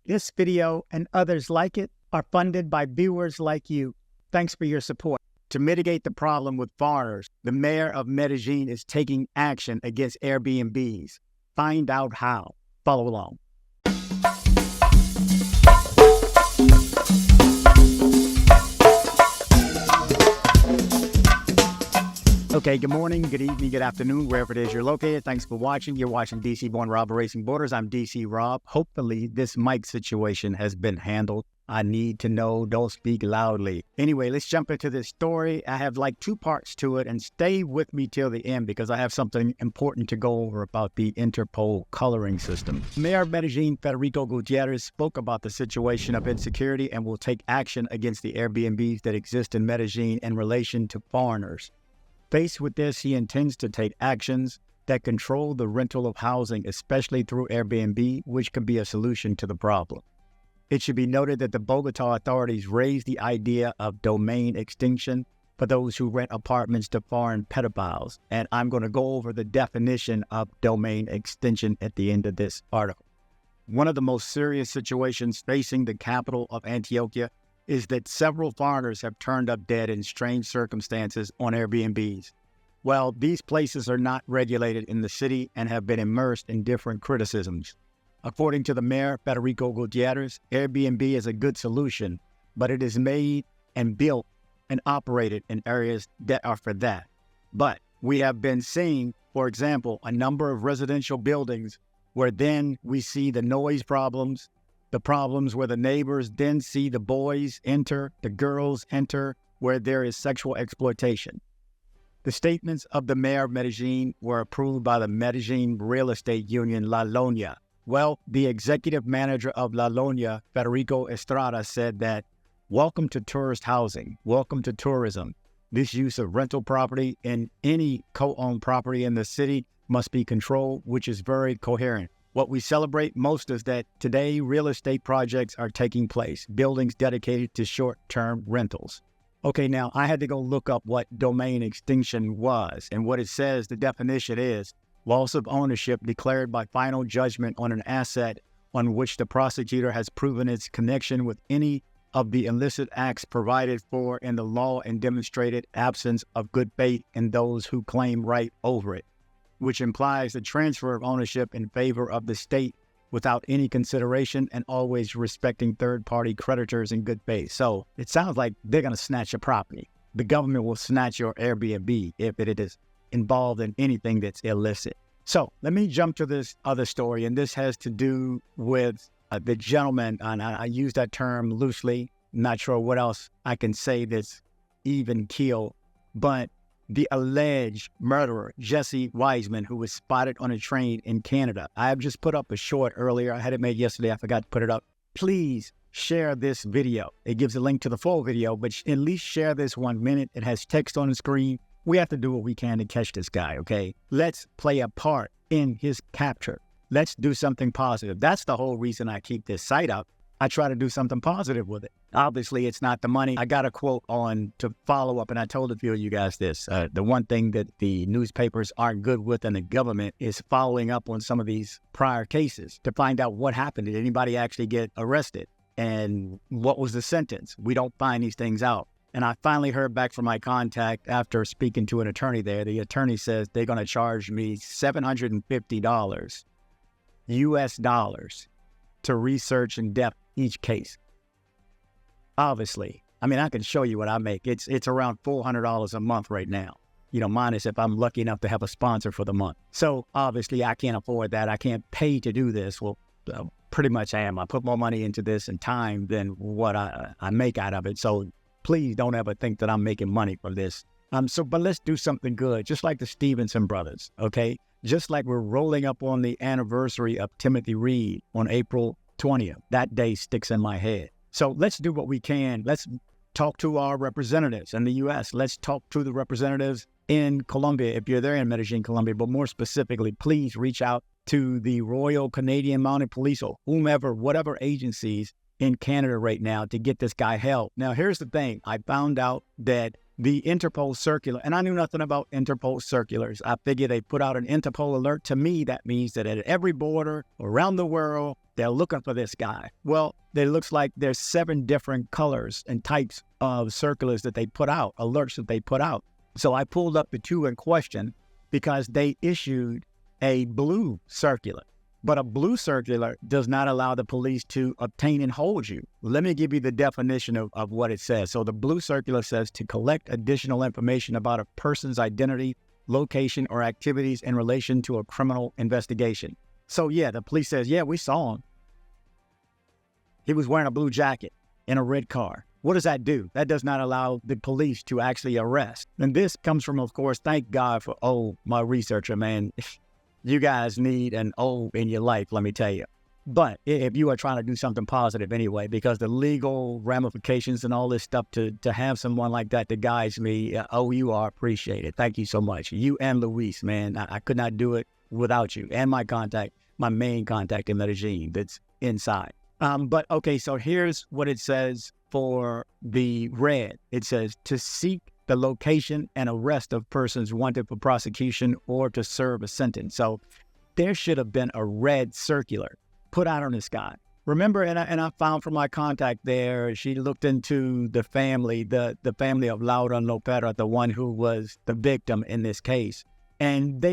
This video and others like it are funded by viewers like you. Thanks for your support. To mitigate the problem with foreigners, the mayor of Medellin is taking action against Airbnbs. Find out how. Follow along. Okay, good morning, good evening, good afternoon, wherever it is you're located. Thanks for watching. You're watching DC Born Rob Racing Borders. I'm DC Rob. Hopefully, this mic situation has been handled. I need to know, don't speak loudly. Anyway, let's jump into this story. I have like two parts to it, and stay with me till the end because I have something important to go over about the Interpol coloring system. Mayor Medellin Federico Gutiérrez spoke about the situation of insecurity and will take action against the Airbnbs that exist in Medellin in relation to foreigners. Faced with this, he intends to take actions that control the rental of housing, especially through Airbnb, which could be a solution to the problem. It should be noted that the Bogota authorities raised the idea of domain extinction for those who rent apartments to foreign pedophiles, and I'm going to go over the definition of domain extinction at the end of this article. One of the most serious situations facing the capital of Antioquia is that several foreigners have turned up dead in strange circumstances on Airbnbs. Well, these places are not regulated in the city and have been immersed in different criticisms. According to the mayor, Federico Gutiérrez, Airbnb is a good solution, but it is made and built and operated in areas that are for that. But we have been seeing, for example, a number of residential buildings where then we see the noise problems, the problems where the neighbors then see the boys enter, the girls enter, where there is sexual exploitation. The statements of the mayor of Medellin were approved by the Medellin real estate union La Lonja. Well, the executive manager of La Lonja, Federico Estrada, said that, "Welcome to tourist housing, welcome to tourism. This use of rental property in any co-owned property in the city must be controlled, which is very coherent. What we celebrate most is that today real estate projects are taking place, buildings dedicated to short-term rentals." Okay, now I had to go look up what domain extinction was, and what it says, the definition is loss of ownership declared by final judgment on an asset on which the prosecutor has proven its connection with any of the illicit acts provided for in the law and demonstrated absence of good faith in those who claim right over it, which implies the transfer of ownership in favor of the state without any consideration and always respecting third-party creditors in good faith. So it sounds like they're going to snatch your property. The government will snatch your Airbnb if it is involved in anything that's illicit. So let me jump to this other story, and this has to do with the gentleman, and I use that term loosely. Not sure what else I can say that's even keel, but the alleged murderer, Jesse Wisman, who was spotted on a train in Canada. I have just put up a short earlier. I had it made yesterday. I forgot to put it up. Please share this video. It gives a link to the full video, but at least share this 1 minute. It has text on the screen. We have to do what we can to catch this guy, okay? Let's play a part in his capture. Let's do something positive. That's the whole reason I keep this site up. I try to do something positive with it. Obviously, it's not the money. I got a quote on to follow up, and I told a few of you guys this. The one thing that the newspapers aren't good with and the government is following up on some of these prior cases to find out what happened. Did anybody actually get arrested? And what was the sentence? We don't find these things out. And I finally heard back from my contact after speaking to an attorney there. The attorney says they're going to charge me $750 US dollars to research in depth each case. Obviously, I mean, I can show you what I make. It's around $400 a month right now, minus if I'm lucky enough to have a sponsor for the month. So obviously I can't afford that. I can't pay to do this. Well, pretty much I am. I put more money into this and time than what I make out of it. So please don't ever think that I'm making money from this. But let's do something good, just like the Stevenson brothers, okay? Just like we're rolling up on the anniversary of Timothy Reed on April 20th. That day sticks in my head. So let's do what we can. Let's talk to our representatives in the U.S. Let's talk to the representatives in Colombia, if you're there in Medellin, Colombia. But more specifically, please reach out to the Royal Canadian Mounted Police or whomever, whatever agencies in Canada right now to get this guy held. Now, here's the thing. I found out that the Interpol circular, and I knew nothing about Interpol circulars. I figured they put out an Interpol alert. To me, that means that at every border around the world, they're looking for this guy. Well, it looks like there's 7 different colors and types of circulars that they put out, alerts that they put out. So I pulled up the 2 in question because they issued a blue circular. But a blue circular does not allow the police to obtain and hold you. Let me give you the definition of what it says. So the blue circular says to collect additional information about a person's identity, location, or activities in relation to a criminal investigation. So yeah, the police says, yeah, we saw him. He was wearing a blue jacket in a red car. What does that do? That does not allow the police to actually arrest. And this comes from, of course, thank God for, my researcher, man. You guys need an O in your life, let me tell you. But if you are trying to do something positive anyway, because the legal ramifications and all this stuff to have someone like that to guide me, you are appreciated. Thank you so much. You and Luis, man, I could not do it without you. And my main contact in Medellin that's inside. But okay, so here's what it says for the red. It says to seek the location and arrest of persons wanted for prosecution or to serve a sentence. So there should have been a red circular put out on this guy. Remember, and I found from my contact there, she looked into the family, the family of Laura Lopera, the one who was the victim in this case. And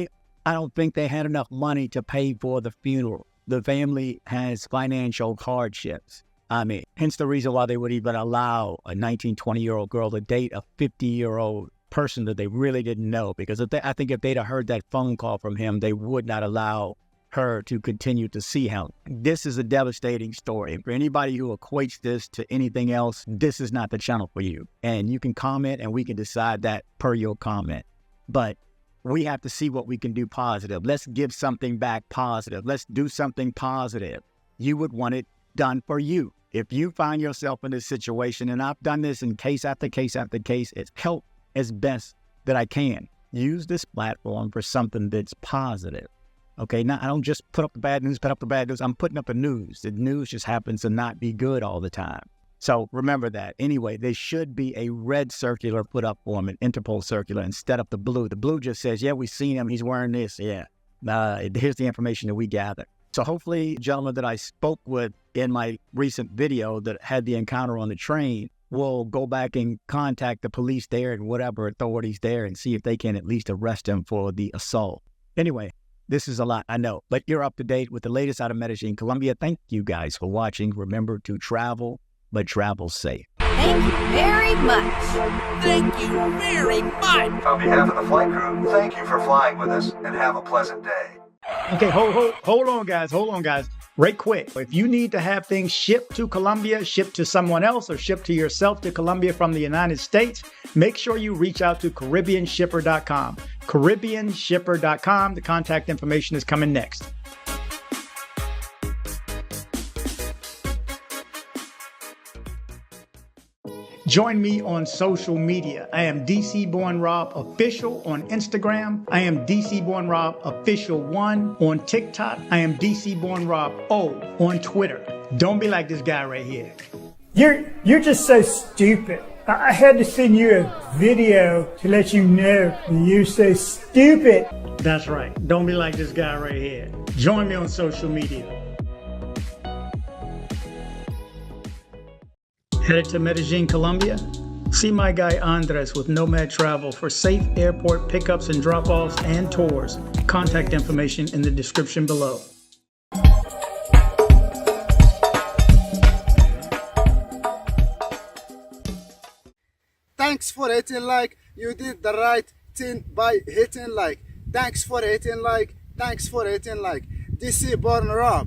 I don't think they had enough money to pay for the funeral. The family has financial hardships. Hence the reason why they would even allow a 19, 20-year-old girl to date a 50-year-old person that they really didn't know. Because I think if they'd have heard that phone call from him, they would not allow her to continue to see him. This is a devastating story. For anybody who equates this to anything else, this is not the channel for you. And you can comment and we can decide that per your comment. But we have to see what we can do positive. Let's give something back positive. Let's do something positive. You would want it done for you. If you find yourself in this situation, and I've done this in case after case after case, it's helped as best that I can. Use this platform for something that's positive. Okay, now I don't just put up the bad news, I'm putting up the news. The news just happens to not be good all the time. So remember that. Anyway, there should be a red circular put up for him, an Interpol circular, instead of the blue. The blue just says, yeah, we've seen him, he's wearing this, yeah. Here's the information that we gathered. So hopefully, the gentleman that I spoke with in my recent video that had the encounter on the train will go back and contact the police there and whatever authorities there and see if they can at least arrest him for the assault. Anyway, this is a lot, I know, but you're up to date with the latest out of Medellin, Colombia. Thank you guys for watching. Remember to travel, but travel safe. Thank you very much. Thank you very much. On behalf of the flight crew, thank you for flying with us and have a pleasant day. Okay, hold on, guys. Right quick. If you need to have things shipped to Colombia, shipped to someone else, or shipped to yourself to Colombia from the United States, make sure you reach out to CaribbeanShipper.com. CaribbeanShipper.com. The contact information is coming next. Join me on social media. I am DC Born Rob Official on Instagram. I am DC Born Rob Official 1 on TikTok. I am DC Born Rob O on Twitter. Don't be like this guy right here. You're just so stupid. I had to send you a video to let you know you're so stupid. That's right. Don't be like this guy right here. Join me on social media. Headed to Medellin, Colombia? See my guy Andres with Nomad Travel for safe airport pickups and drop-offs and tours. Contact information in the description below. Thanks for hitting like. You did the right thing by hitting like. Thanks for hitting like. DC Born Rob.